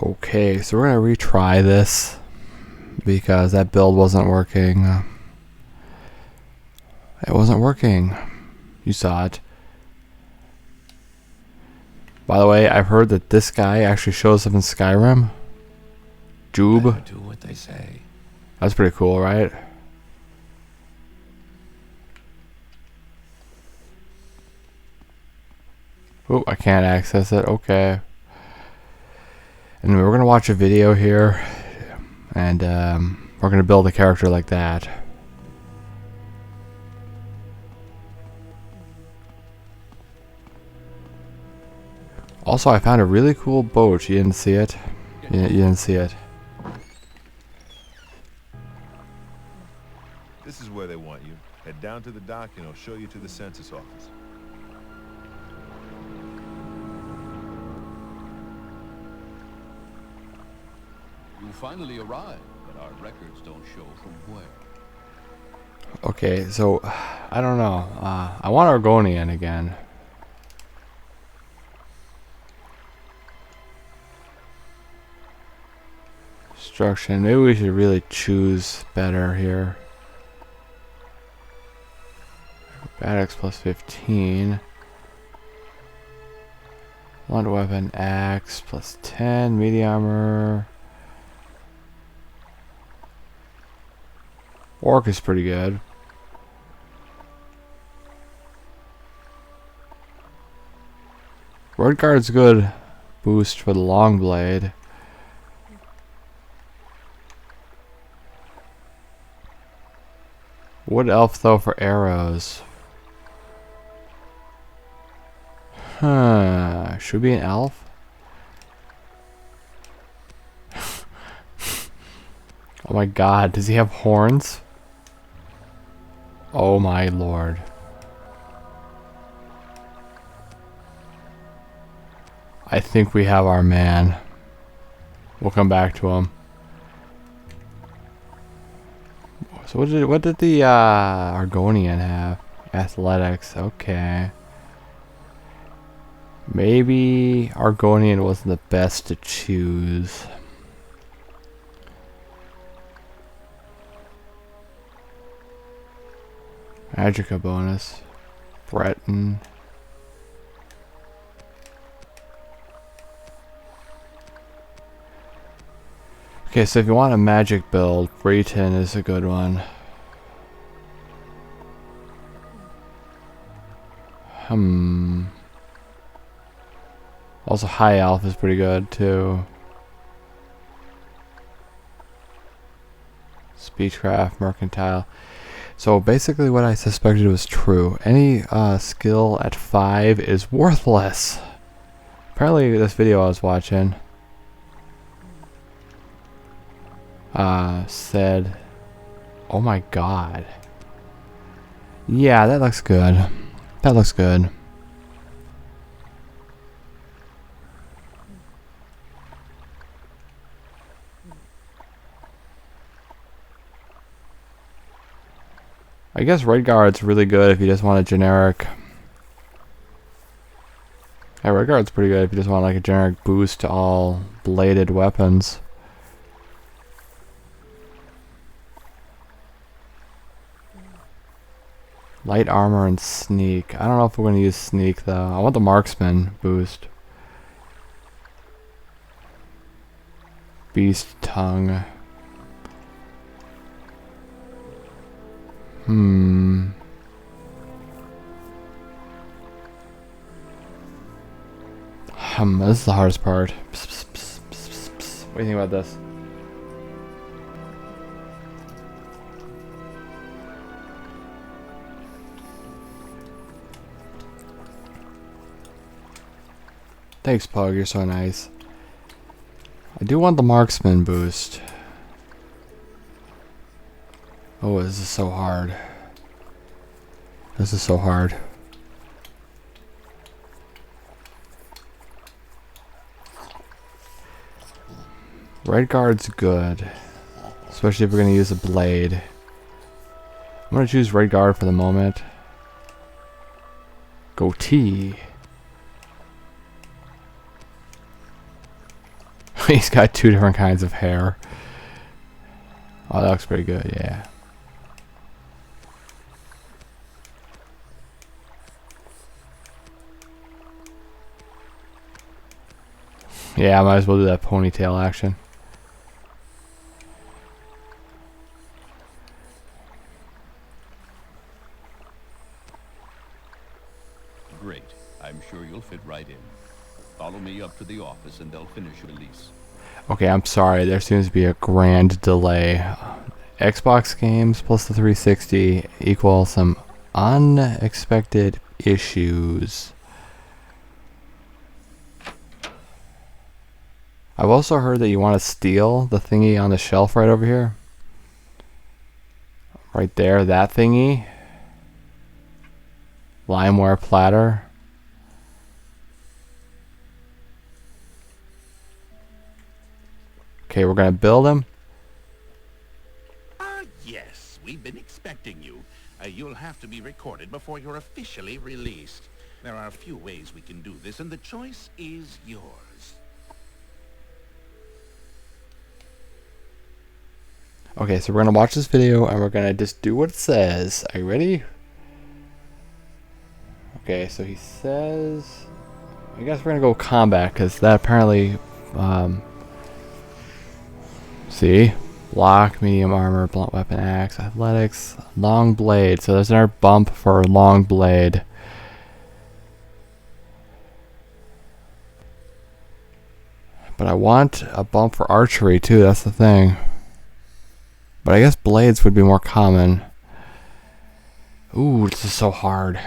Okay, so we're gonna retry this because that build wasn't working. It wasn't working. You saw it. By the way, I've heard that this guy actually shows up in Skyrim. Jube. Do what they say. That's pretty cool, right? Oh, I can't access it. Okay. And we're gonna watch a video here, and we're gonna build a character like that. Also, I found a really cool boat. You didn't see it? You didn't see it. This is where they want you. Head down to the dock and I'll show you to the census office. You finally arrived, but our records don't show from where. Okay, so I don't know. I want Argonian again. Instruction. Maybe we should really choose better here. Acrobatics plus 15. Blunt weapon axe plus 10. Medium armor. Orc is pretty good. Red guard's good boost for the long blade. Wood elf though for arrows. Huh. Should be an elf. Oh my god, does he have horns? Oh my lord. I think we have our man. We'll come back to him. So what did the Argonian have? Athletics, okay. Maybe Argonian wasn't the best to choose. Magica bonus. Breton. Okay, so if you want a magic build, Breton is a good one. Also, High Elf is pretty good too. Speechcraft, Mercantile. So basically what I suspected was true. Any skill at 5 is worthless. Apparently this video I was watching said, oh my god. Yeah, that looks good. That looks good. I guess Red Guard's really good if you just want a generic. Yeah, Red Guard's pretty good if you just want like a generic boost to all bladed weapons. Light armor and sneak. I don't know if we're gonna use sneak though. I want the marksman boost. Beast tongue. This is the hardest part. What do you think about this? Thanks, Pug. You're so nice. I do want the marksman boost. Oh, this is so hard. This is so hard. Red Guard's good. Especially if we're going to use a blade. I'm going to choose Red Guard for the moment. Goatee. He's got 2 different kinds of hair. Oh, that looks pretty good, yeah. Yeah, I might as well do that ponytail action. Great. I'm sure you'll fit right in. Follow me up to the office and they'll finish your release. Okay, I'm sorry. There seems to be a grand delay. Xbox games plus the 360 equal some unexpected issues. I've also heard that you want to steal the thingy on the shelf right over here. Right there, that thingy. Limeware platter. Okay, we're gonna build him. Yes, we've been expecting you. You'll have to be recorded before you're officially released. There are a few ways we can do this, and the choice is yours. Okay, so we're gonna watch this video and we're gonna just do what it says. Are you ready? Okay, so he says, I guess we're gonna go combat because that apparently, see, block, medium armor, blunt weapon, axe, athletics, long blade. So there's our bump for long blade. But I want a bump for archery too. That's the thing. But I guess blades would be more common. Ooh, this is so hard.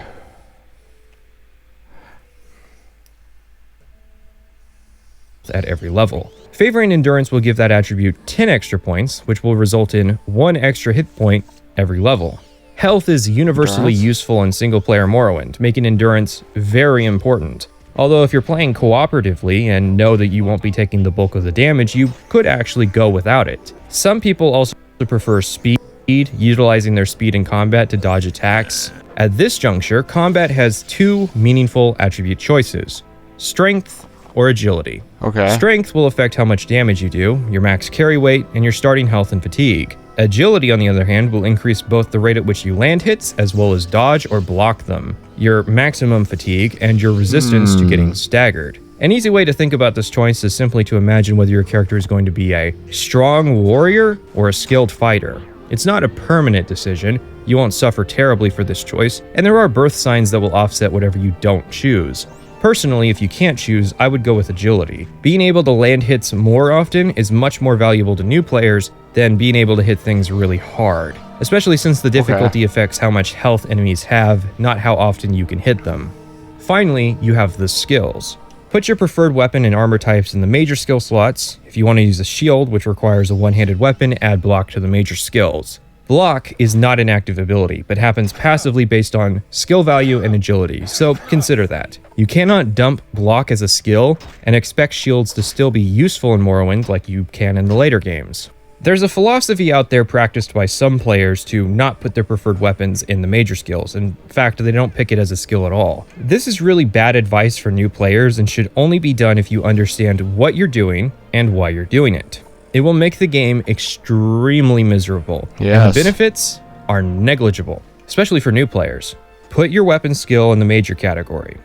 At every level. Favoring endurance will give that attribute 10 extra points, which will result in 1 extra hit point every level. Health is universally useful in single-player Morrowind, making endurance very important. Although if you're playing cooperatively and know that you won't be taking the bulk of the damage, you could actually go without it. Some people also prefer speed, utilizing their speed in combat to dodge attacks. At this juncture, combat has 2 meaningful attribute choices: strength or agility. Okay. Strength will affect how much damage you do, your max carry weight, and your starting health and fatigue. Agility, on the other hand, will increase both the rate at which you land hits as well as dodge or block them, your maximum fatigue, and your resistance to getting staggered. An easy way to think about this choice is simply to imagine whether your character is going to be a strong warrior or a skilled fighter. It's not a permanent decision, you won't suffer terribly for this choice, and there are birth signs that will offset whatever you don't choose. Personally, if you can't choose, I would go with agility. Being able to land hits more often is much more valuable to new players than being able to hit things really hard, especially since the difficulty affects how much health enemies have, not how often you can hit them. Finally, you have the skills. Put your preferred weapon and armor types in the major skill slots. If you want to use a shield, which requires a one-handed weapon, add block to the major skills. Block is not an active ability, but happens passively based on skill value and agility, so consider that. You cannot dump block as a skill and expect shields to still be useful in Morrowind like you can in the later games. There's a philosophy out there practiced by some players to not put their preferred weapons in the major skills. In fact, they don't pick it as a skill at all. This is really bad advice for new players and should only be done if you understand what you're doing and why you're doing it. It will make the game extremely miserable. Yes. And the benefits are negligible, especially for new players. Put your weapon skill in the major category.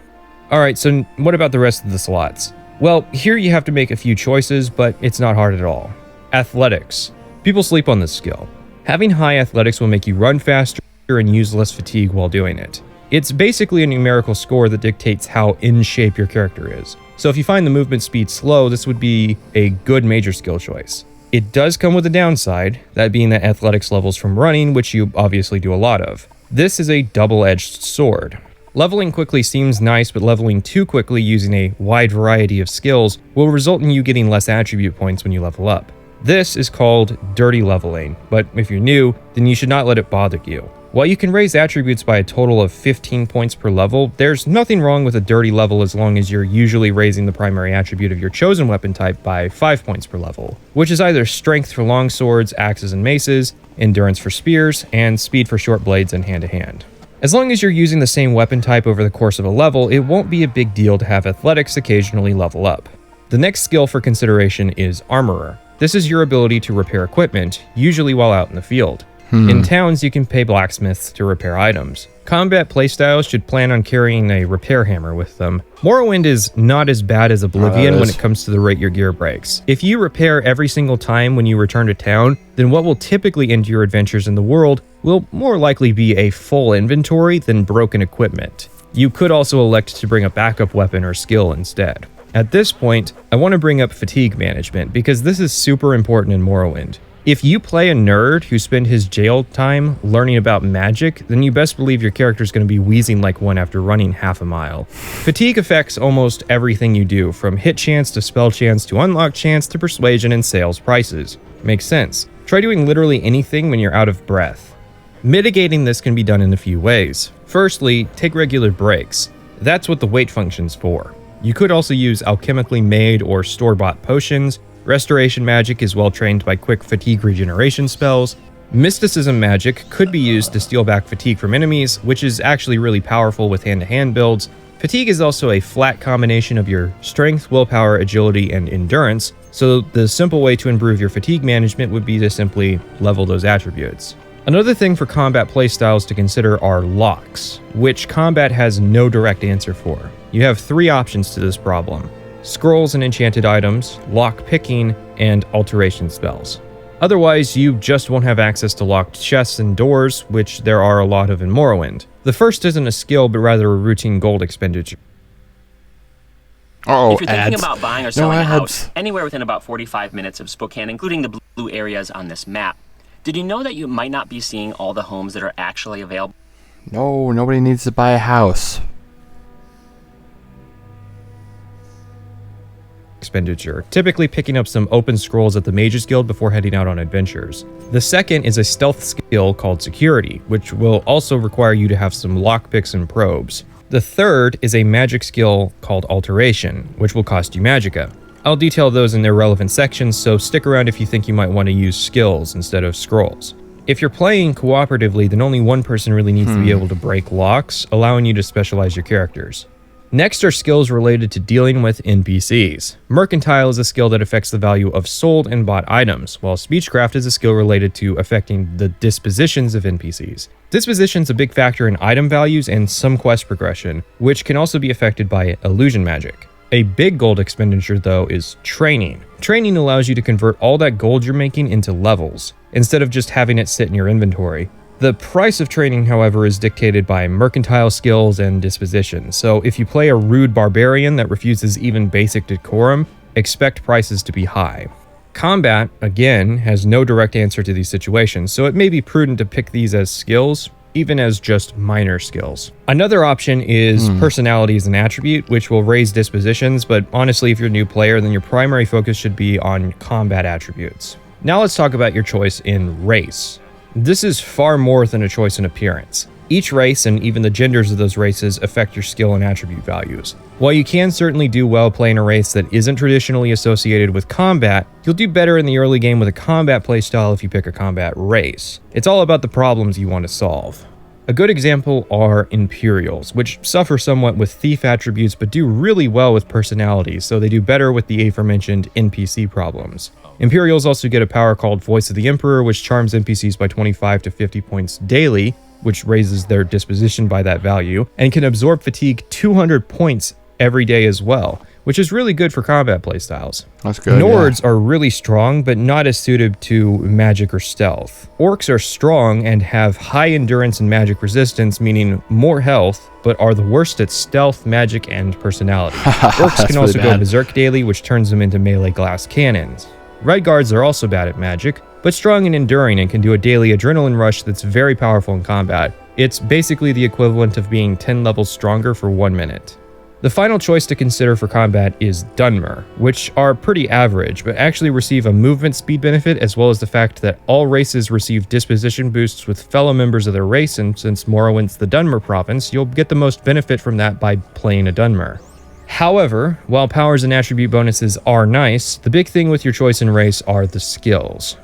Alright, so what about the rest of the slots? Well, here you have to make a few choices, but it's not hard at all. Athletics. People sleep on this skill. Having high athletics will make you run faster and use less fatigue while doing it. It's basically a numerical score that dictates how in shape your character is. So if you find the movement speed slow, this would be a good major skill choice. It does come with a downside, that being that athletics levels from running, which you obviously do a lot of. This is a double-edged sword. Leveling quickly seems nice, but leveling too quickly using a wide variety of skills will result in you getting less attribute points when you level up. This is called dirty leveling, but if you're new, then you should not let it bother you. While you can raise attributes by a total of 15 points per level, there's nothing wrong with a dirty level as long as you're usually raising the primary attribute of your chosen weapon type by 5 points per level, which is either strength for long swords, axes, and maces, endurance for spears, and speed for short blades and hand-to-hand. As long as you're using the same weapon type over the course of a level, it won't be a big deal to have athletics occasionally level up. The next skill for consideration is Armorer. This is your ability to repair equipment, usually while out in the field. In towns, you can pay blacksmiths to repair items. Combat playstyles should plan on carrying a repair hammer with them. Morrowind is not as bad as Oblivion when it comes to the rate your gear breaks. If you repair every single time when you return to town, then what will typically end your adventures in the world will more likely be a full inventory than broken equipment. You could also elect to bring a backup weapon or skill instead. At this point, I want to bring up fatigue management because this is super important in Morrowind. If you play a nerd who spent his jail time learning about magic, then you best believe your character is going to be wheezing like one after running half a mile. Fatigue affects almost everything you do, from hit chance to spell chance to unlock chance to persuasion and sales prices. Makes sense. Try doing literally anything when you're out of breath. Mitigating this can be done in a few ways. Firstly, take regular breaks. That's what the wait function's for. You could also use alchemically made or store-bought potions. Restoration magic is well trained by quick fatigue regeneration spells. Mysticism magic could be used to steal back fatigue from enemies, which is actually really powerful with hand-to-hand builds. Fatigue is also a flat combination of your strength, willpower, agility, and endurance, so the simple way to improve your fatigue management would be to simply level those attributes. Another thing for combat playstyles to consider are locks, which combat has no direct answer for. You have 3 options to this problem: scrolls and enchanted items, lock picking, and alteration spells. Otherwise, you just won't have access to locked chests and doors, which there are a lot of in Morrowind. The first isn't a skill, but rather a routine gold expenditure. If you're thinking about buying or selling a house anywhere within about 45 minutes of Spokane, including the blue areas on this map, did you know that you might not be seeing all the homes that are actually available? No, nobody needs to buy a house. Expenditure, typically picking up some open scrolls at the Mages Guild before heading out on adventures. The second is a stealth skill called Security, which will also require you to have some lockpicks and probes. The third is a magic skill called Alteration, which will cost you magicka. I'll detail those in their relevant sections, so stick around if you think you might want to use skills instead of scrolls. If you're playing cooperatively, then only one person really needs to be able to break locks, allowing you to specialize your characters. Next are skills related to dealing with NPCs. Mercantile is a skill that affects the value of sold and bought items, while Speechcraft is a skill related to affecting the dispositions of NPCs. Disposition's a big factor in item values and some quest progression, which can also be affected by illusion magic. A big gold expenditure, though, is training. Training allows you to convert all that gold you're making into levels, instead of just having it sit in your inventory. The price of training, however, is dictated by mercantile skills and disposition, so if you play a rude barbarian that refuses even basic decorum, expect prices to be high. Combat, again, has no direct answer to these situations, so it may be prudent to pick these as skills, even as just minor skills. Another option is personality as an attribute, which will raise dispositions, but honestly, if you're a new player, then your primary focus should be on combat attributes. Now let's talk about your choice in race. This is far more than a choice in appearance. Each race, and even the genders of those races, affect your skill and attribute values. While you can certainly do well playing a race that isn't traditionally associated with combat, you'll do better in the early game with a combat playstyle if you pick a combat race. It's all about the problems you want to solve. A good example are Imperials, which suffer somewhat with thief attributes but do really well with personalities, so they do better with the aforementioned NPC problems. Imperials also get a power called Voice of the Emperor, which charms NPCs by 25 to 50 points daily, which raises their disposition by that value, and can absorb fatigue 200 points every day as well, which is really good for combat playstyles. That's good. Nords are really strong, but not as suited to magic or stealth. Orcs are strong and have high endurance and magic resistance, meaning more health, but are the worst at stealth, magic, and personality. Orcs can also go berserk daily, which turns them into melee glass cannons. Red Guards are also bad at magic, but strong and enduring and can do a daily adrenaline rush that's very powerful in combat. It's basically the equivalent of being 10 levels stronger for 1 minute. The final choice to consider for combat is Dunmer, which are pretty average, but actually receive a movement speed benefit, as well as the fact that all races receive disposition boosts with fellow members of their race, and since Morrowind's the Dunmer province, you'll get the most benefit from that by playing a Dunmer. However, while powers and attribute bonuses are nice, the big thing with your choice in race are the skills.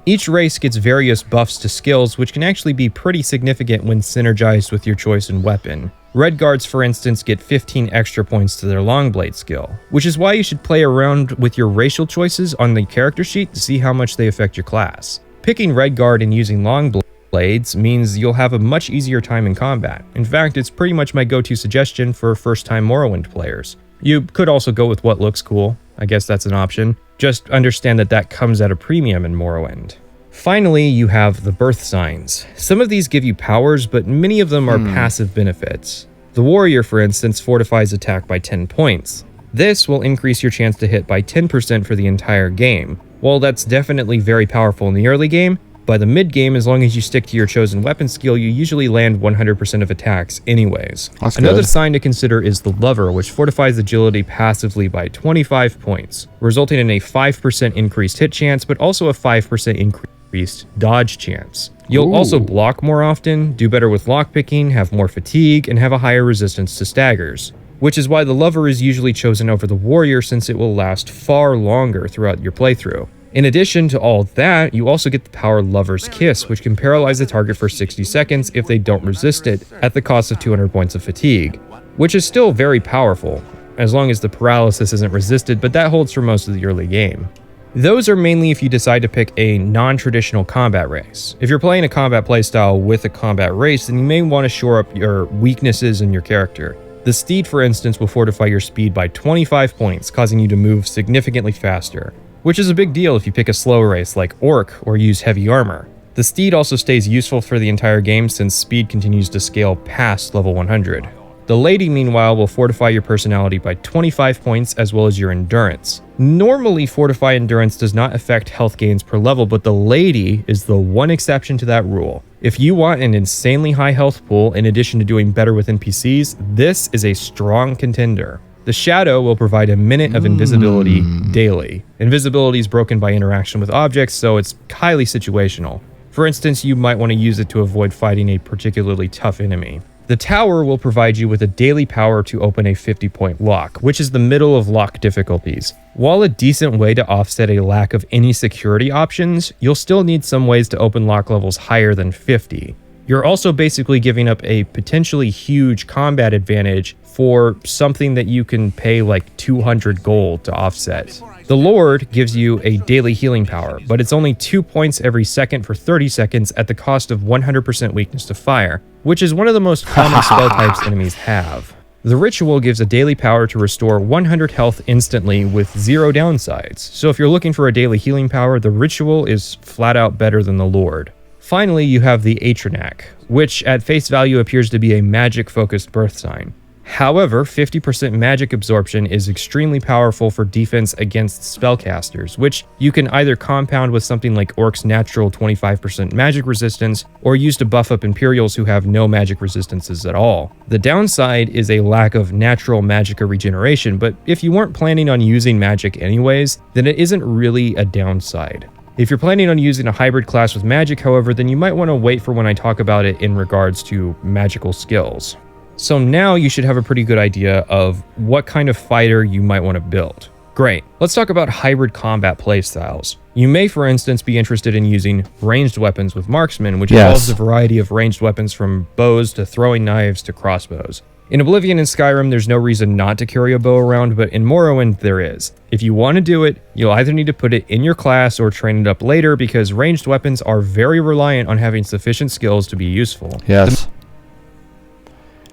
Each race gets various buffs to skills, which can actually be pretty significant when synergized with your choice in weapon. Red guards, for instance, get 15 extra points to their Longblade skill, which is why you should play around with your racial choices on the character sheet to see how much they affect your class. Picking Red Guard and using Longblades means you'll have a much easier time in combat. In fact, it's pretty much my go-to suggestion for first-time Morrowind players. You could also go with what looks cool. I guess that's an option. Just understand that that comes at a premium in Morrowind. Finally, you have the birth signs. Some of these give you powers, but many of them are passive benefits. The warrior, for instance, fortifies attack by 10 points. This will increase your chance to hit by 10% for the entire game. While that's definitely very powerful in the early game, by the mid-game, as long as you stick to your chosen weapon skill, you usually land 100% of attacks anyways. Another sign to consider is the Lover, which fortifies agility passively by 25 points, resulting in a 5% increased hit chance, but also a 5% increased dodge chance. You'll also block more often, do better with lockpicking, have more fatigue, and have a higher resistance to staggers, which is why the Lover is usually chosen over the Warrior since it will last far longer throughout your playthrough. In addition to all that, you also get the power Lover's Kiss, which can paralyze the target for 60 seconds if they don't resist it, at the cost of 200 points of fatigue, which is still very powerful, as long as the paralysis isn't resisted, but that holds for most of the early game. Those are mainly if you decide to pick a non-traditional combat race. If you're playing a combat playstyle with a combat race, then you may want to shore up your weaknesses in your character. The Steed, for instance, will fortify your speed by 25 points, causing you to move significantly faster, which is a big deal if you pick a slow race like Orc or use heavy armor. The Steed also stays useful for the entire game since speed continues to scale past level 100. The Lady, meanwhile, will fortify your personality by 25 points as well as your endurance. Normally, Fortify Endurance does not affect health gains per level, but the Lady is the one exception to that rule. If you want an insanely high health pool in addition to doing better with NPCs, this is a strong contender. The Shadow will provide a minute of invisibility daily. Invisibility is broken by interaction with objects, so it's highly situational. For instance, you might want to use it to avoid fighting a particularly tough enemy. The Tower will provide you with a daily power to open a 50-point lock, which is the middle of lock difficulties. While a decent way to offset a lack of any security options, you'll still need some ways to open lock levels higher than 50. You're also basically giving up a potentially huge combat advantage for something that you can pay like 200 gold to offset. The Lord gives you a daily healing power, but it's only 2 points every second for 30 seconds at the cost of 100% weakness to fire, which is one of the most common spell types enemies have. The Ritual gives a daily power to restore 100 health instantly with 0 downsides, so if you're looking for a daily healing power, the Ritual is flat out better than the Lord. Finally, you have the Atronak, which at face value appears to be a magic-focused birth sign. However, 50% magic absorption is extremely powerful for defense against spellcasters, which you can either compound with something like Orc's natural 25% magic resistance, or use to buff up Imperials who have no magic resistances at all. The downside is a lack of natural magicka regeneration, but if you weren't planning on using magic anyways, then it isn't really a downside. If you're planning on using a hybrid class with magic, however, then you might want to wait for when I talk about it in regards to magical skills. So now you should have a pretty good idea of what kind of fighter you might want to build. Great, let's talk about hybrid combat playstyles. You may, for instance, be interested in using ranged weapons with marksmen, which involves a variety of ranged weapons from bows to throwing knives to crossbows. In Oblivion and Skyrim, there's no reason not to carry a bow around, but in Morrowind, there is. If you want to do it, you'll either need to put it in your class or train it up later because ranged weapons are very reliant on having sufficient skills to be useful. Yes.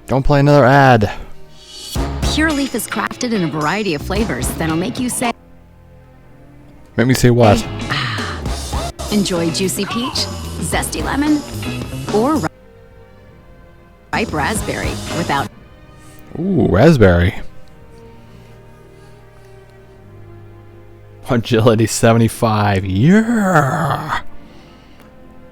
Don't play another ad. Pure Leaf is crafted in a variety of flavors that'll make you say... Make me say what? Enjoy juicy peach, zesty lemon, or ripe raspberry without... Ooh, raspberry. Agility 75. Yeah.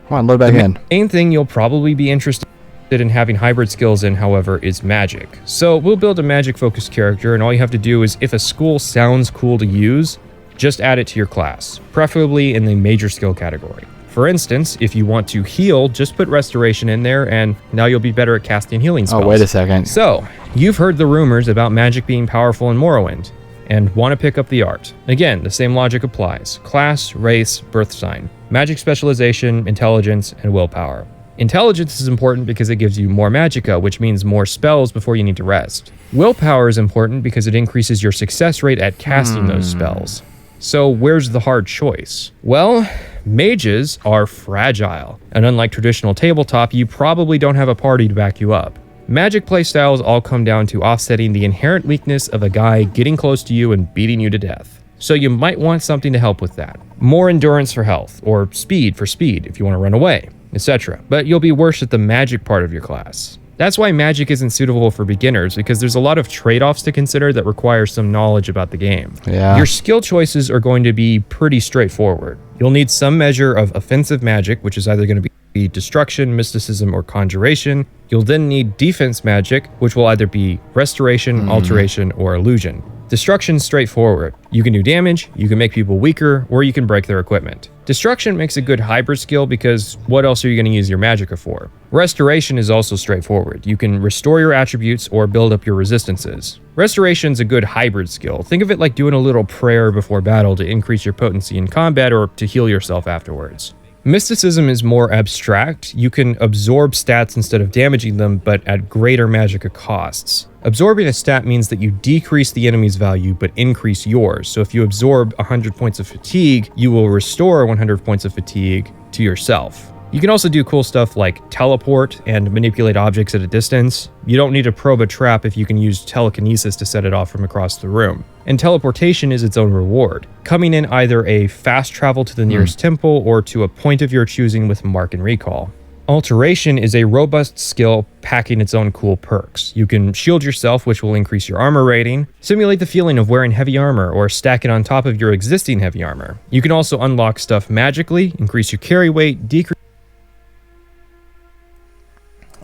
Come on, load back in. The main thing you'll probably be interested in having hybrid skills in, however, is magic. So we'll build a magic-focused character, and all you have to do is, if a school sounds cool to use, just add it to your class, preferably in the major skill category. For instance, if you want to heal, just put restoration in there, and now you'll be better at casting healing spells. Oh, wait a second. So, you've heard the rumors about magic being powerful in Morrowind, and want to pick up the art. Again, the same logic applies. Class, race, birth sign, magic specialization, intelligence, and willpower. Intelligence is important because it gives you more magicka, which means more spells before you need to rest. Willpower is important because it increases your success rate at casting those spells. So where's the hard choice? Well, mages are fragile, and unlike traditional tabletop, you probably don't have a party to back you up. Magic playstyles all come down to offsetting the inherent weakness of a guy getting close to you and beating you to death. So you might want something to help with that. More endurance for health, or speed for speed if you want to run away, etc. But you'll be worse at the magic part of your class. That's why magic isn't suitable for beginners, because there's a lot of trade-offs to consider that require some knowledge about the game. Yeah. Your skill choices are going to be pretty straightforward. You'll need some measure of offensive magic, which is either going to be destruction, mysticism, or conjuration. You'll then need defense magic, which will either be restoration, alteration, or illusion. Destruction's straightforward. You can do damage, you can make people weaker, or you can break their equipment. Destruction makes a good hybrid skill because what else are you going to use your magicka for? Restoration is also straightforward. You can restore your attributes or build up your resistances. Restoration's a good hybrid skill. Think of it like doing a little prayer before battle to increase your potency in combat or to heal yourself afterwards. Mysticism is more abstract. You can absorb stats instead of damaging them, but at greater magicka costs. Absorbing a stat means that you decrease the enemy's value, but increase yours. So if you absorb 100 points of fatigue, you will restore 100 points of fatigue to yourself. You can also do cool stuff like teleport and manipulate objects at a distance. You don't need to probe a trap if you can use telekinesis to set it off from across the room. And teleportation is its own reward, coming in either a fast travel to the nearest temple or to a point of your choosing with mark and recall. Alteration is a robust skill packing its own cool perks. You can shield yourself, which will increase your armor rating, simulate the feeling of wearing heavy armor, or stack it on top of your existing heavy armor. You can also unlock stuff magically, increase your carry weight, decrease.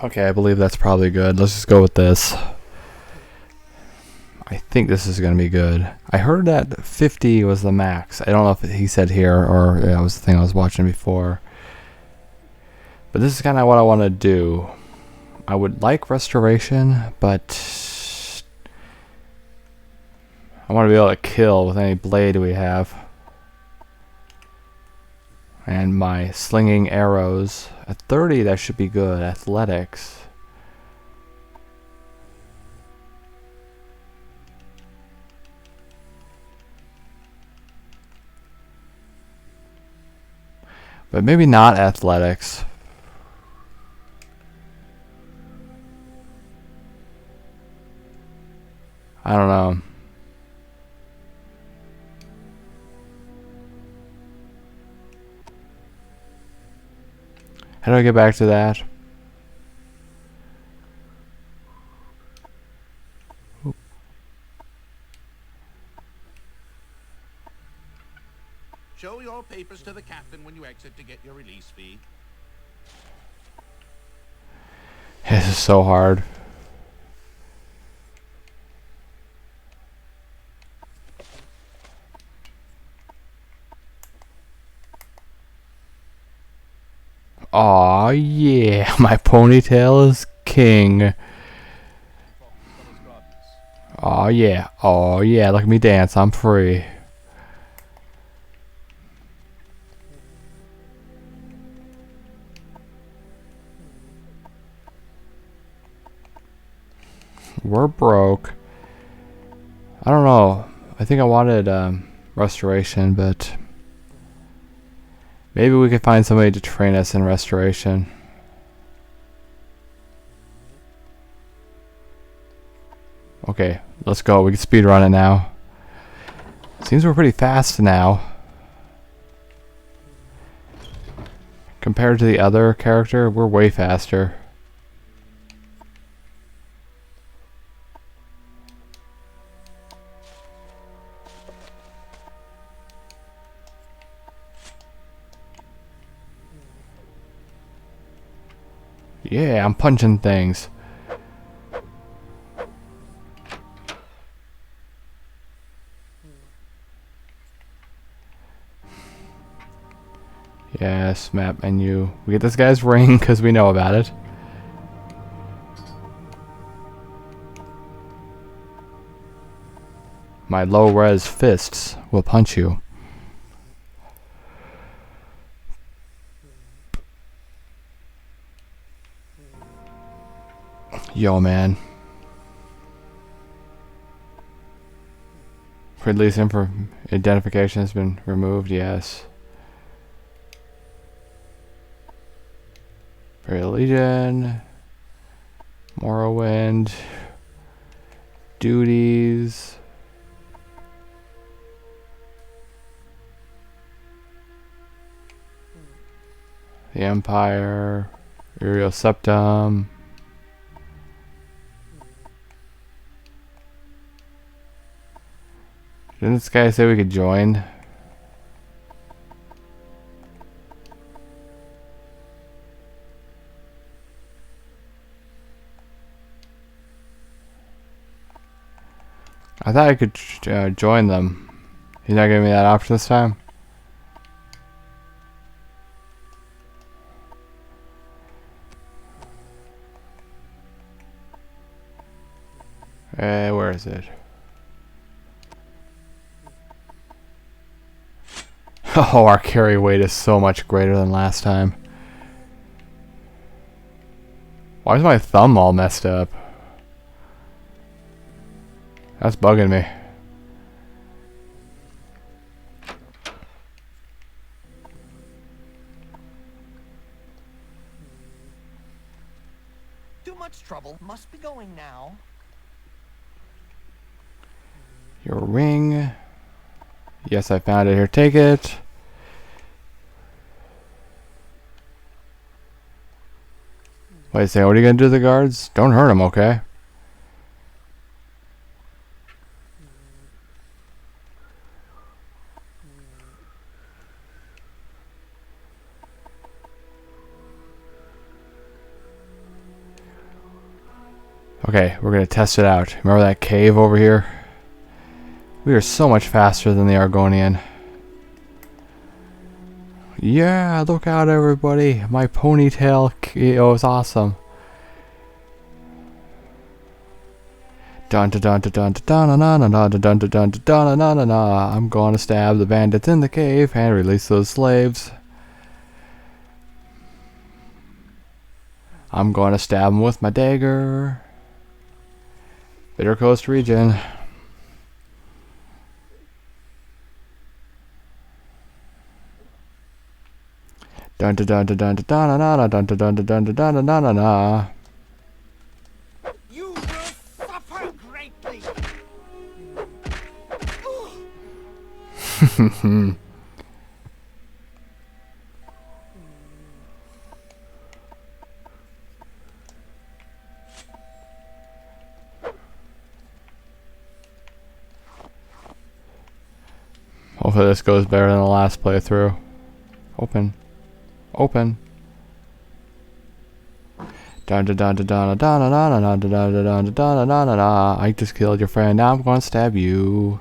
Okay, I believe that's probably good. Let's just go with this. I think this is going to be good. I heard that 50 was the max. I don't know if he said here or that was the thing I was watching before. But this is kind of what I want to do. I would like restoration, but I want to be able to kill with any blade we have. And my slinging arrows. At 30, that should be good. Athletics. But maybe not athletics. I don't know. How do I get back to that? Oop. Show your papers to the captain when you exit to get your release fee. This is so hard. Aw, yeah, my ponytail is king. Aw, yeah, look at me dance, I'm free. We're broke. I don't know. I think I wanted restoration, but maybe we could find somebody to train us in restoration. Okay, let's go. We can speedrun it now. Seems we're pretty fast now. Compared to the other character, we're way faster. Yeah, I'm punching things. Yes, map menu. We get this guy's ring because we know about it. My low-res fists will punch you. Yo, man. Ridley's info identification has been removed, yes. Religion. Morrowind. Duties. The Empire. Uriel Septum. Didn't this guy say we could join? I thought I could join them. He's not giving me that option this time? Where is it? Oh, our carry weight is so much greater than last time. Why is my thumb all messed up? That's bugging me. Too much trouble. Must be going now. Your ring. Yes, I found it. Here, take it. Wait a second, what are you gonna do to the guards? Don't hurt them, okay? Okay, we're gonna test it out. Remember that cave over here? We are so much faster than the Argonian. Yeah, look out everybody. My ponytail is awesome. Dun dun dun dun dun dun dun dun dun dun dun dun dun dun dun. I'm gonna stab the bandits in the cave and release those slaves. I'm gonna stab them with my dagger. Bitter Coast region. Dun dun dun dun dun dun dun dun dun dun dun dun dun dun dun. You will suffer greatly. Hopefully this goes better than the last playthrough. Open. Open. Dun dun dun dun dun dun dun dun dun dun dun dun dun dun dun. I just killed your friend. Now I'm gonna stab you.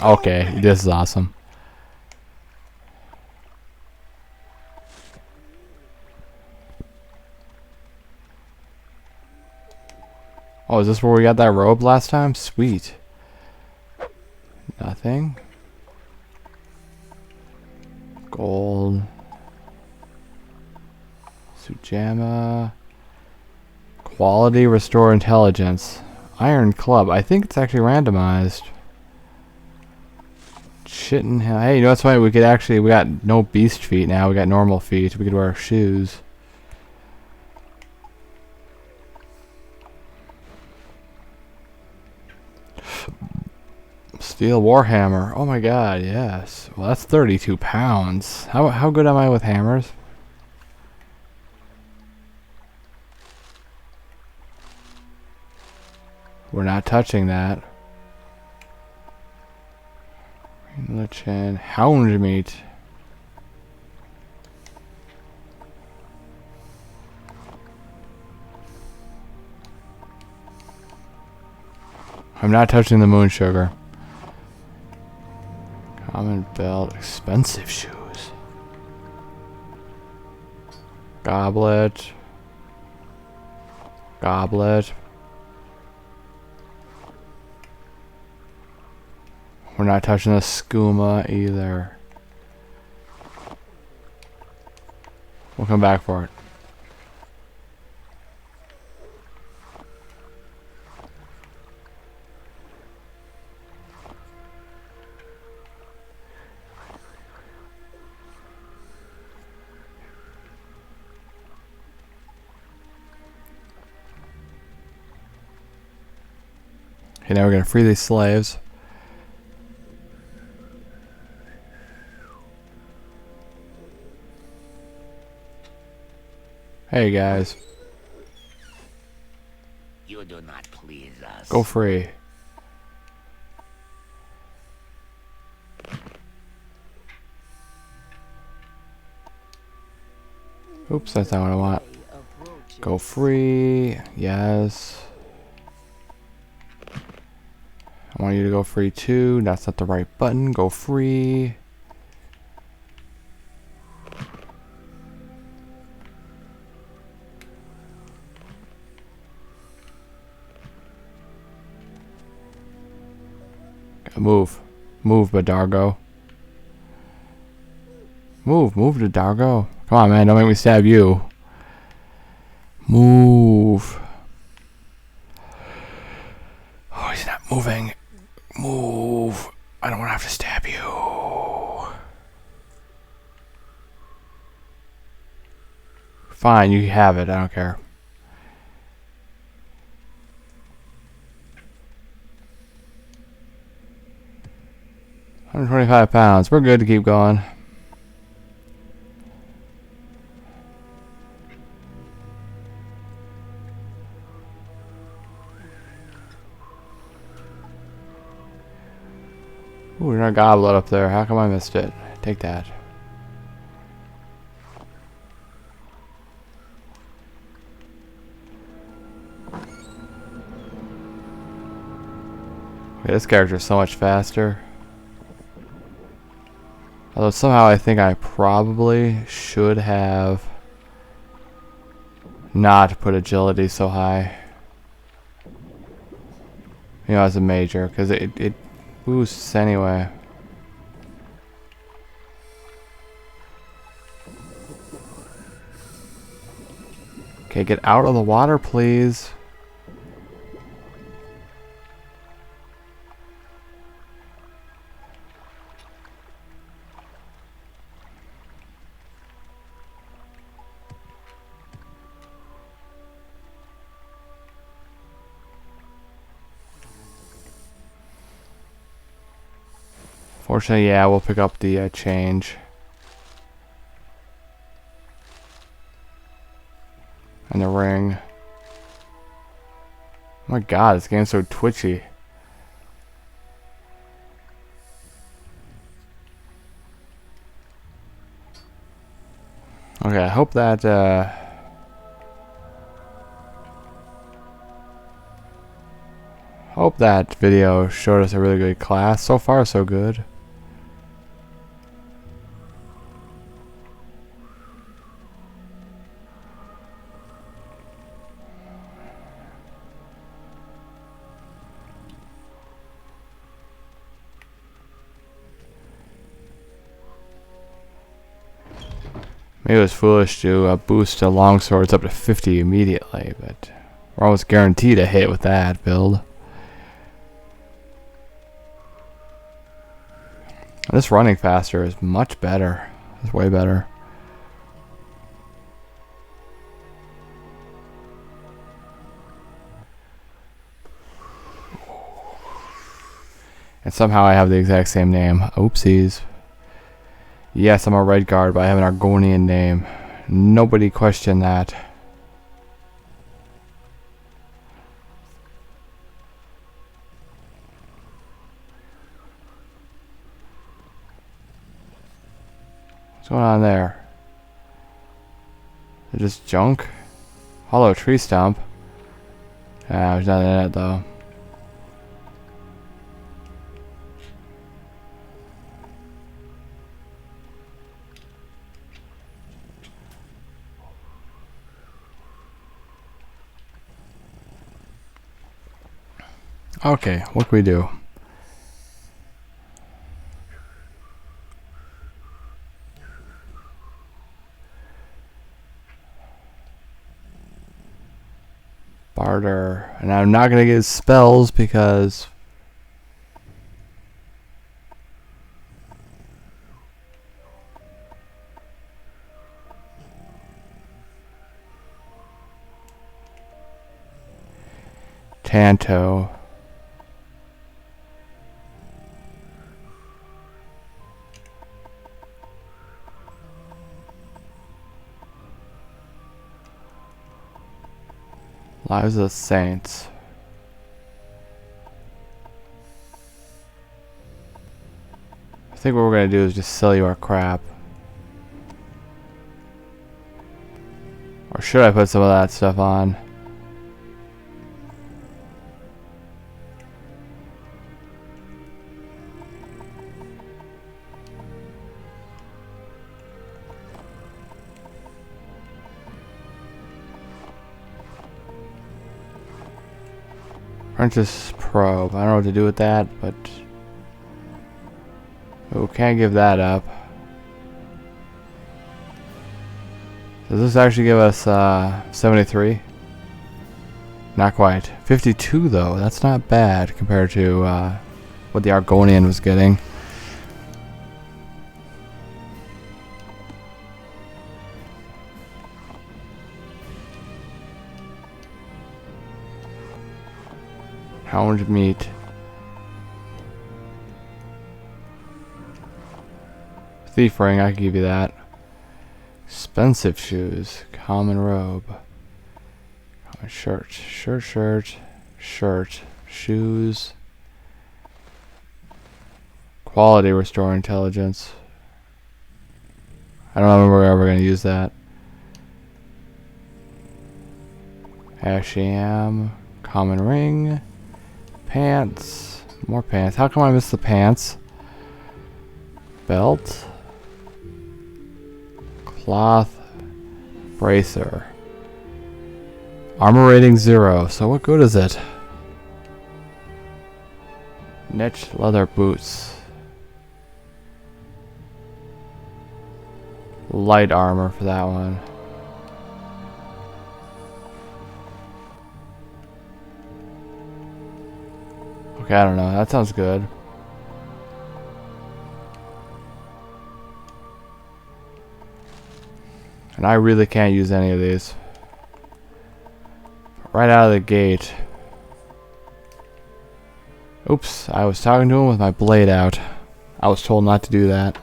Okay, this is awesome. Oh, is this where we got that robe last time? Sweet. Nothing. Gold. Sujama. Quality, restore intelligence. Iron club. I think it's actually randomized. Shit in hell. Hey, you know what's funny? We got no beast feet now. We got normal feet. We could wear shoes. Steel Warhammer. Oh my god, yes. Well, that's 32 pounds. How good am I with hammers? We're not touching that. Lichen. Hound meat. I'm not touching the moon sugar. Common belt. Expensive shoes. Goblet. Goblet. We're not touching the skooma either. We'll come back for it. Okay, now we're gonna free these slaves. Hey guys, You do not please us. go free. Oops, that's not what I want. Go free, yes. I want you to go free too. That's not the right button. Go free. Move. Move, Badargo. Move, Badargo. Come on, man, don't make me stab you. Move. Oh, he's not moving. Move. I don't want to have to stab you. Fine, you have it. I don't care. £125. We're good to keep going. Ooh, there's a goblet up there. How come I missed it? Take that. Okay, this character is so much faster. Although somehow I think I probably should have not put agility so high. You know, as a major, because it boosts anyway. Okay, get out of the water, please. Fortunately, yeah, we'll pick up the change. And the ring. Oh my god, this game's so twitchy. Okay, I hope that video showed us a really good class. So far, so good. Maybe it was foolish to boost the longswords up to 50 immediately, but we're almost guaranteed a hit with that build. This running faster is much better. It's way better. And somehow I have the exact same name. Oopsies. Yes, I'm a red guard, but I have an Argonian name. Nobody question that. What's going on there? Is it just junk? Hollow tree stump. Ah, there's nothing in it though. Okay, what can we do? Barter. And I'm not gonna get spells because Tanto. Lives of the Saints. I think what we're gonna do is just sell you our crap. Or should I put some of that stuff on? Apprentice probe. I don't know what to do with that, but we can't give that up. Does this actually give us 73? Not quite. 52 though. That's not bad compared to what the Argonian was getting. Hound meat. Thief ring, I can give you that. Expensive shoes. Common robe. Common shirt. Shirt. Shoes. Quality restore intelligence. I don't know if we're ever going to use that. Asham. Common ring. Pants. More pants. How come I missed the pants? Belt. Cloth. Bracer. Armor rating 0. So what good is it? Niche leather boots. Light armor for that one. Okay, I don't know. That sounds good. And I really can't use any of these. Right out of the gate. Oops, I was talking to him with my blade out. I was told not to do that.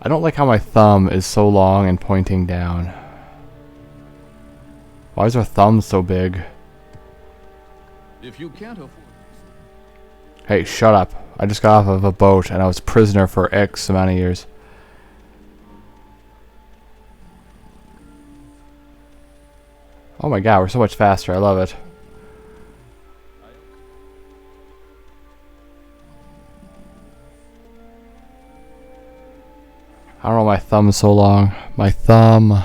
I don't like how my thumb is so long and pointing down. Why is our thumb so big? If you can't afford... Hey, shut up. I just got off of a boat and I was prisoner for X amount of years. Oh my god, we're so much faster. I love it. I don't know why my thumb is so long. My thumb.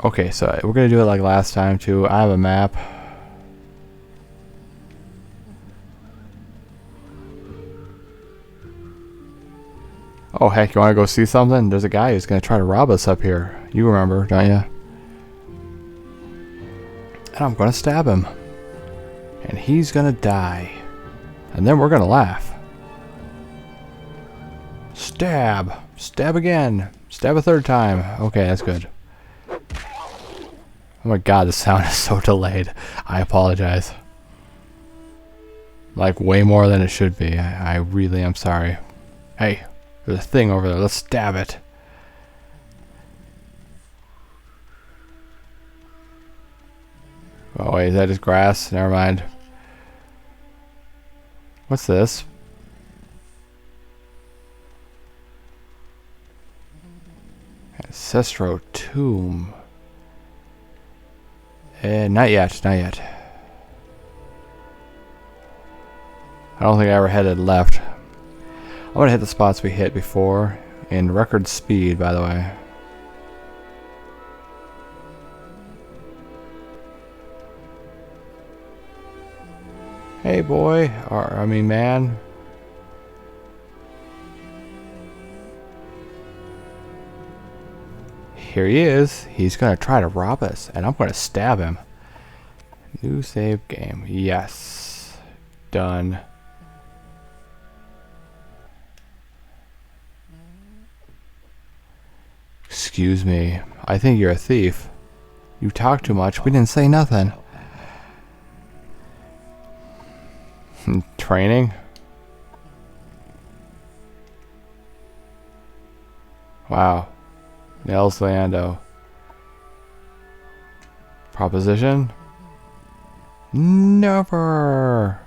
Okay, so we're gonna do it like last time too. I have a map. Oh heck, you wanna go see something? There's a guy who's gonna try to rob us up here. You remember, don't you? And I'm gonna stab him. And he's gonna die. And then we're gonna laugh. Stab! Stab again! Stab a third time. Okay, that's good. Oh my god, the sound is so delayed. I apologize. Like, way more than it should be. I really am sorry. Hey, there's a thing over there. Let's stab it. Oh wait, is that just grass? Never mind. What's this? Ancestral tomb. Not yet, not yet. I don't think I ever headed left. I'm gonna hit the spots we hit before in record speed, by the way. Hey, boy. Or, I mean, man. Here he is. He's gonna try to rob us, and I'm gonna stab him. New save game. Yes. Done. Excuse me. I think you're a thief. You talk too much. We didn't say nothing. Training? Wow. Nels Lando. Proposition? Never.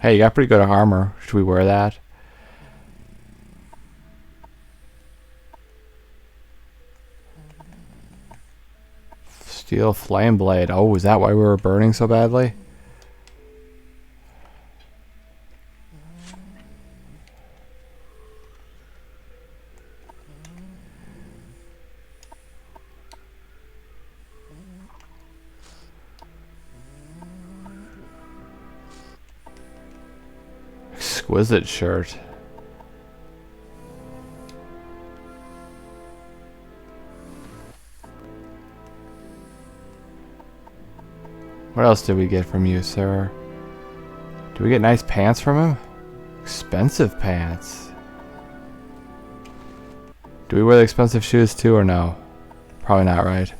Hey, you got pretty good armor. Should we wear that? Steel flame blade. Oh, is that why we were burning so badly? Exquisite shirt. What else did we get from you, sir? Did we get nice pants from him? Expensive pants. Do we wear the expensive shoes too or no? Probably not, right?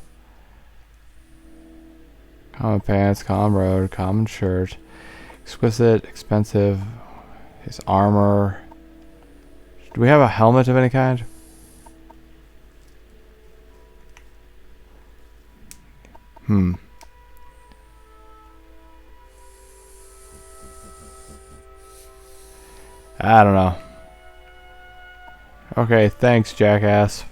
Common pants, common road, common shirt. Exquisite, expensive. His armor. Do we have a helmet of any kind? I don't know. Okay, thanks, jackass.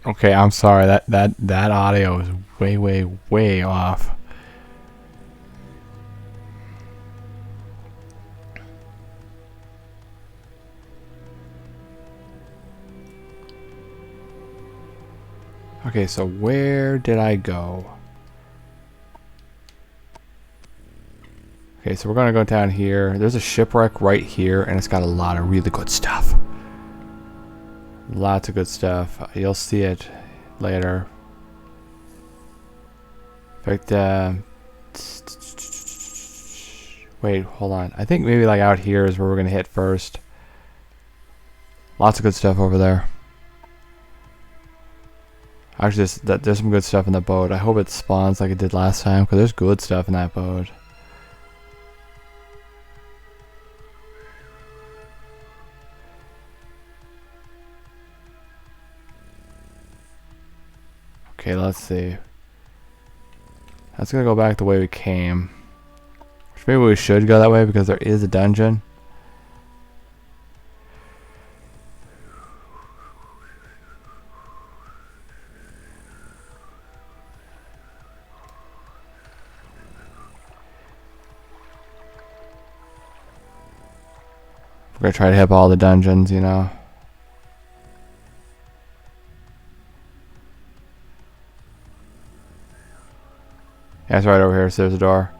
Okay, I'm sorry. That audio is way off. Okay, so where did I go? Okay, so we're gonna go down here. There's a shipwreck right here, and it's got a lot of really good stuff. Lots of good stuff. You'll see it later. In fact, wait, hold on. I think maybe like out here is where we're gonna hit first. Lots of good stuff over there. Actually, there's some good stuff in the boat. I hope it spawns like it did last time, because there's good stuff in that boat. Okay, let's see. That's gonna go back the way we came. Which maybe we should go that way because there is a dungeon. We're gonna try to hit all the dungeons, you know. Yeah, it's right over here, so there's a door.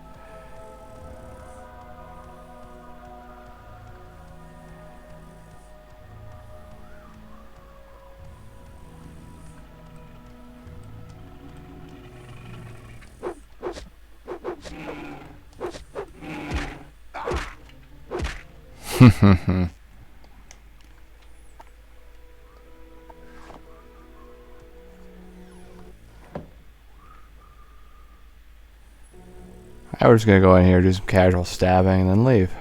We're just gonna go in here, do some casual stabbing, and then leave.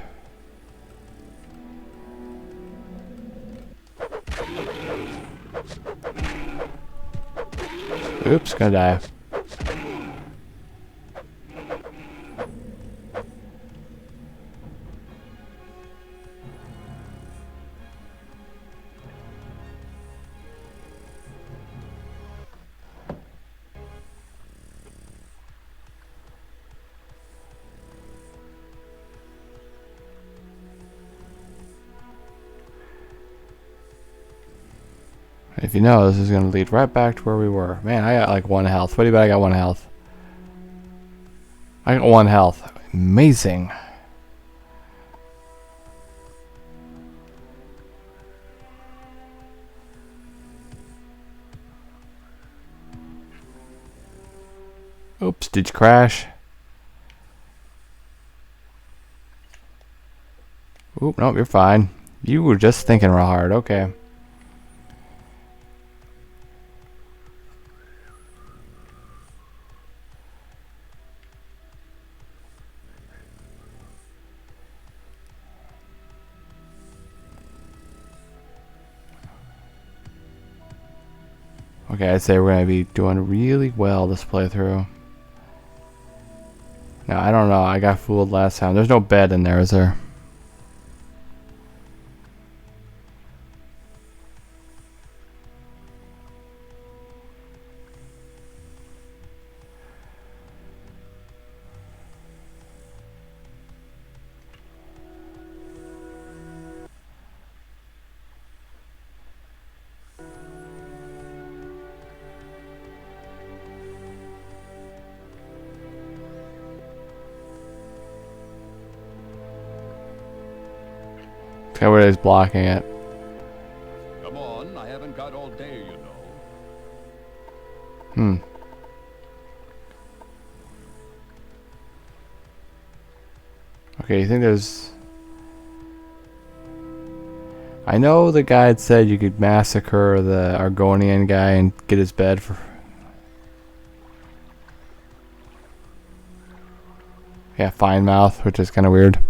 Oops, gonna die. If you know, this is going to lead right back to where we were. Man, I got like 1 health. What do you bet I got 1 health? I got 1 health. Amazing. Oops, did you crash? Oop, nope, you're fine. You were just thinking real hard, okay. Okay, I'd say we're going to be doing really well this playthrough. Now, I don't know. I got fooled last time. There's no bed in there, is there? Okay, where he's blocking it. Come on, I haven't got all day, you know. Hmm. Okay, you think there's... I know the guy had said you could massacre the Argonian guy and get his bed for... Yeah, fine mouth, which is kind of weird.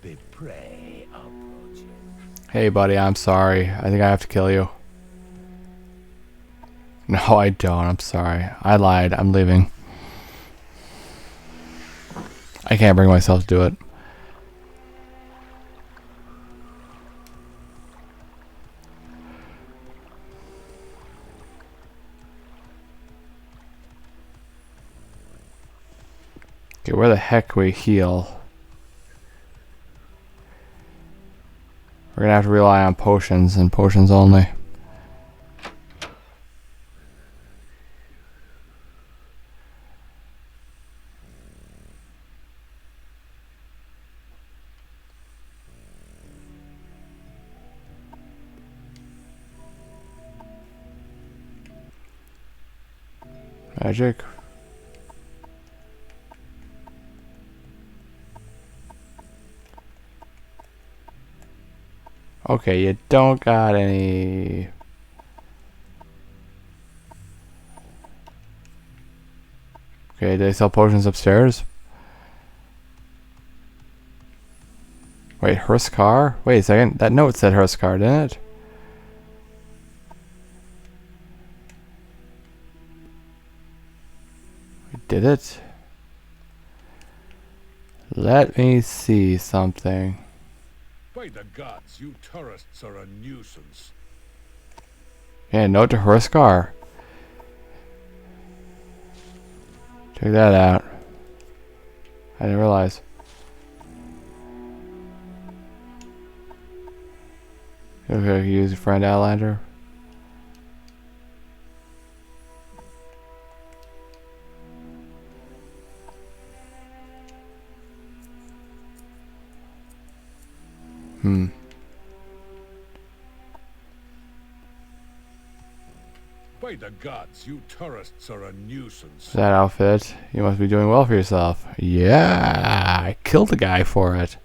The prey approaches. Hey, buddy, I'm sorry. I think I have to kill you. No, I don't. I'm sorry. I lied. I'm leaving. I can't bring myself to do it. Okay, where the heck we heal? We're gonna have to rely on potions and potions only. Magic. Okay, you don't got any... Okay, do they sell potions upstairs? Wait, Hurskar? Wait a second, that note said Hurskar, didn't it? Did it? Let me see something. By the gods, you tourists are a nuisance. Yeah, note to Hurskar. Check that out. I didn't realize. Okay, use your friend Outlander. By the gods, you tourists are a nuisance. That outfit. You must be doing well for yourself. Yeah, I killed the guy for it.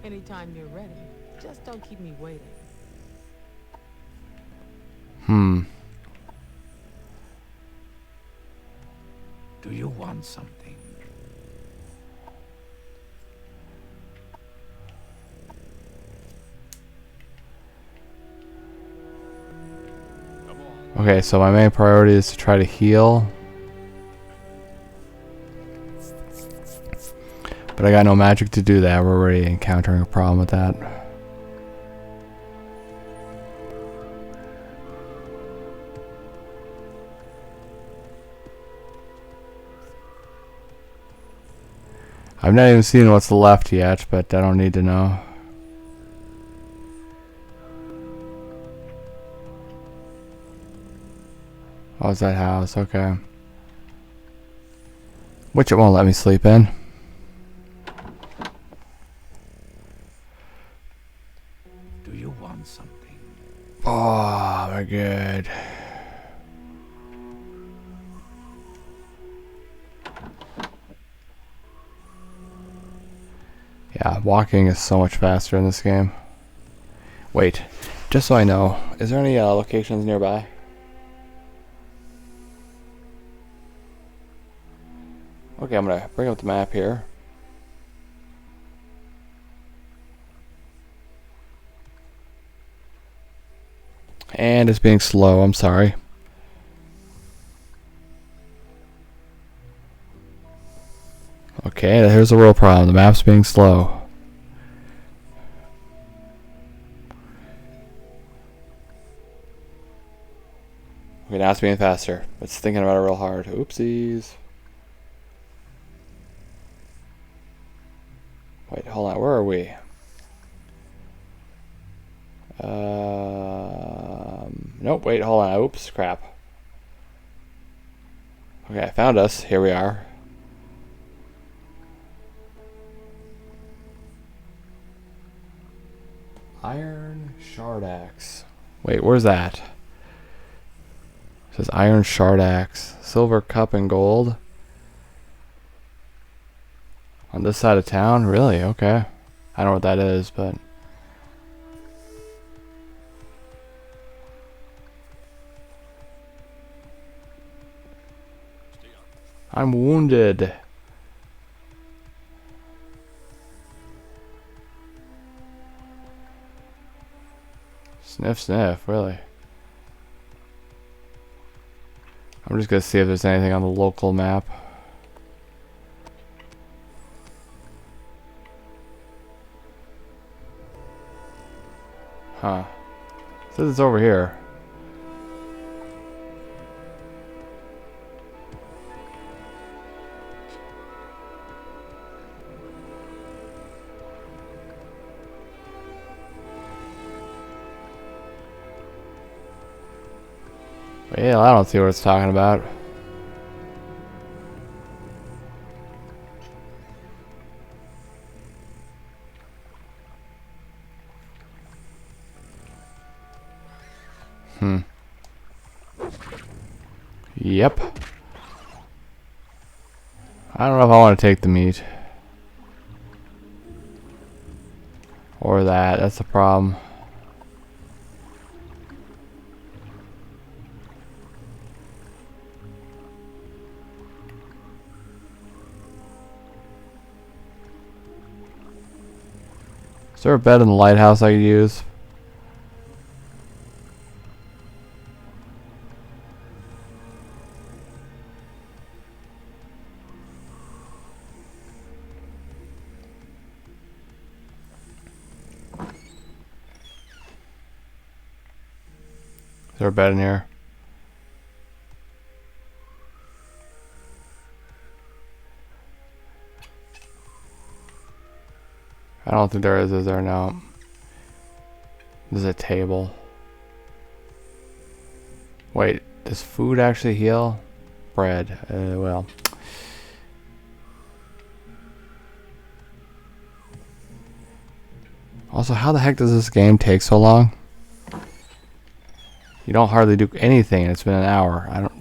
Anytime you're ready, just don't keep me waiting. Do you want something? Okay, so my main priority is to try to heal. But I got no magic to do that. We're already encountering a problem with that. I've not even seen what's left yet, but I don't need to know. Oh, it's that house. Okay. Which it won't let me sleep in. Do you want something? Oh, my good. Yeah, walking is so much faster in this game. Wait, just so I know, is there any locations nearby? Okay, I'm gonna bring up the map here. And it's being slow, I'm sorry. Okay, here's the real problem. The map's being slow. Okay, now it's being faster. It's thinking about it real hard. Oopsies. Wait, hold on. Where are we? Nope, wait, hold on. Oops, crap. Okay, I found us. Here we are. Iron Shard Axe. Wait, where's that? It says Iron Shard Axe. Silver Cup and Gold. On this side of town? Really? Okay. I don't know what that is, but... I'm wounded. Sniff, sniff, really. I'm just gonna see if there's anything on the local map. Huh. It says it's over here. Well, I don't see what it's talking about. Yep. I don't know if I want to take the meat. Or that. That's the problem. Is there a bed in the lighthouse I could use? Is there a bed in here? I don't think there is there? No. There's a table. Wait, does food actually heal? Bread. Well. Also, how the heck does this game take so long? You don't hardly do anything and it's been an hour. I don't...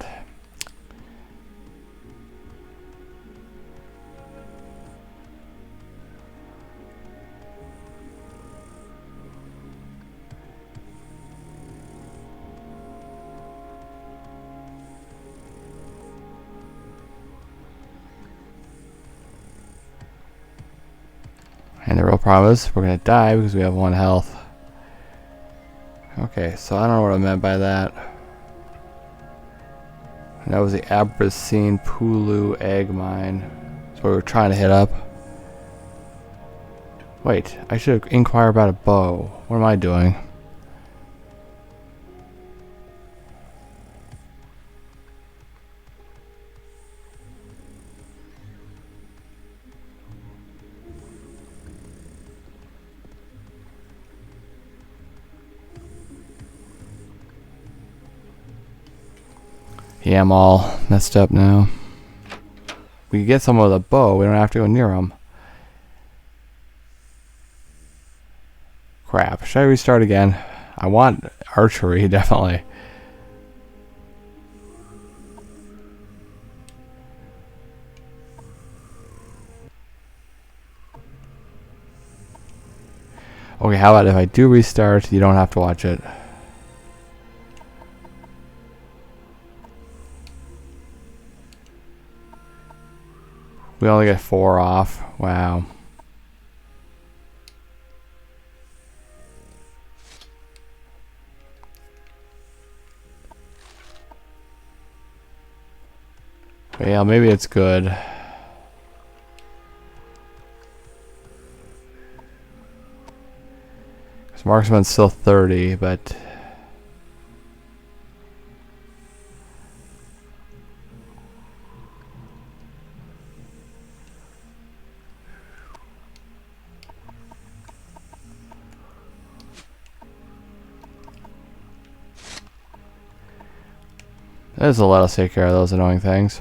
And the real problem is we're gonna die because we have 1 health. Okay, so I don't know what I meant by that. And that was the Abracine Pulu egg mine. That's what we were trying to hit up. Wait, I should inquire about a bow. What am I doing? Yeah, I'm all messed up now. We can get some with a bow. We don't have to go near them. Crap. Should I restart again? I want archery, definitely. Okay, how about if I do restart, you don't have to watch it. We only get 4 off. Wow. Well, maybe it's good. Because marksman's still 30, but... This will let us take care of those annoying things.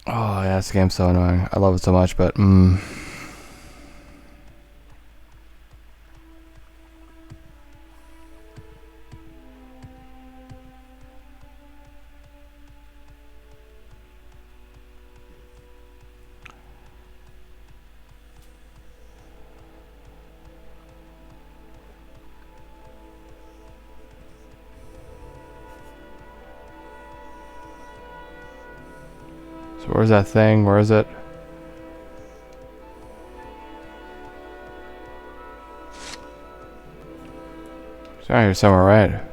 Oh yeah, this game's so annoying. I love it so much, but So where's that thing? Where is it? It's around here somewhere, right?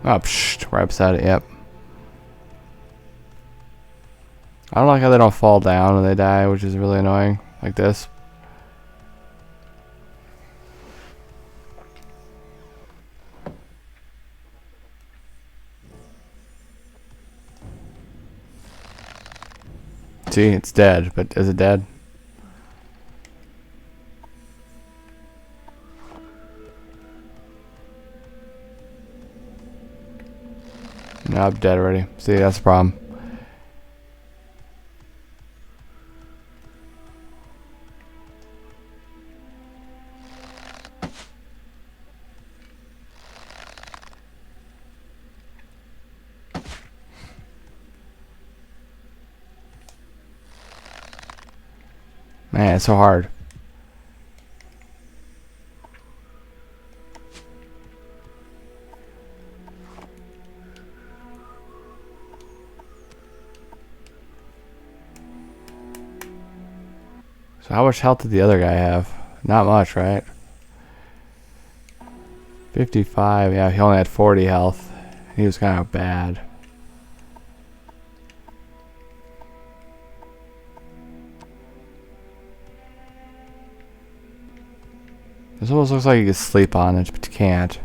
Oh, psh, right beside it, yep. I don't like how they don't fall down when they die, which is really annoying. Like this. See, it's dead, but is it dead? No, I'm dead already. See, that's the problem. Man, it's so hard. So how much health did the other guy have? Not much, right? 55, yeah, he only had 40 health. He was kind of bad. This almost looks like you could sleep on it, but you can't.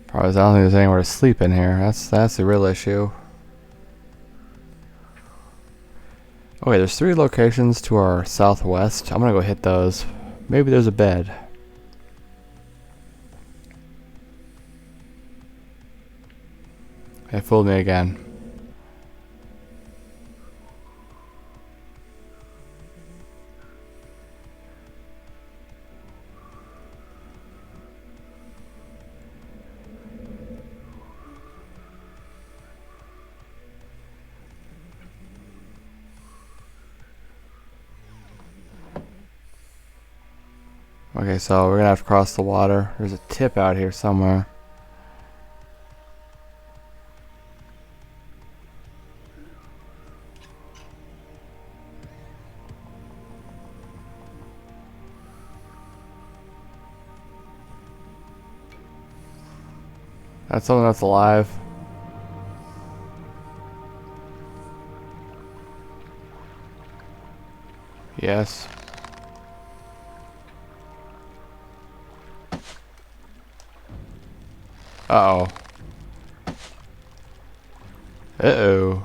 Probably, I don't think there's anywhere to sleep in here. That's the real issue. Okay, there's 3 locations to our southwest. I'm gonna go hit those. Maybe there's a bed. They fooled me again. Okay, so we're gonna have to cross the water. There's a tip out here somewhere. That's something that's alive. Yes. Uh-oh. Uh-oh.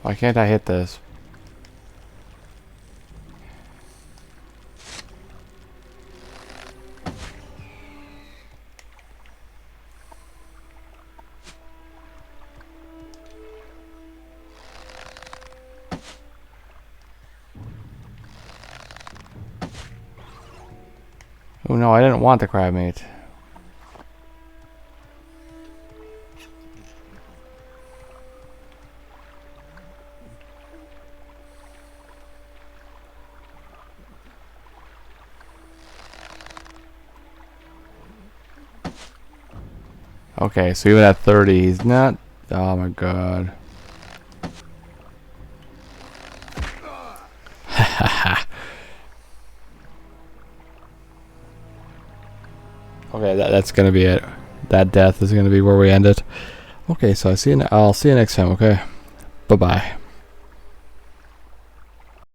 Why can't I hit this? Oh no, I didn't want the crab meat. Okay, so even at 30, he's not... Oh my god. Okay, that's gonna be it. That death is gonna be where we end it. Okay, so I'll see you next time, okay? Bye-bye.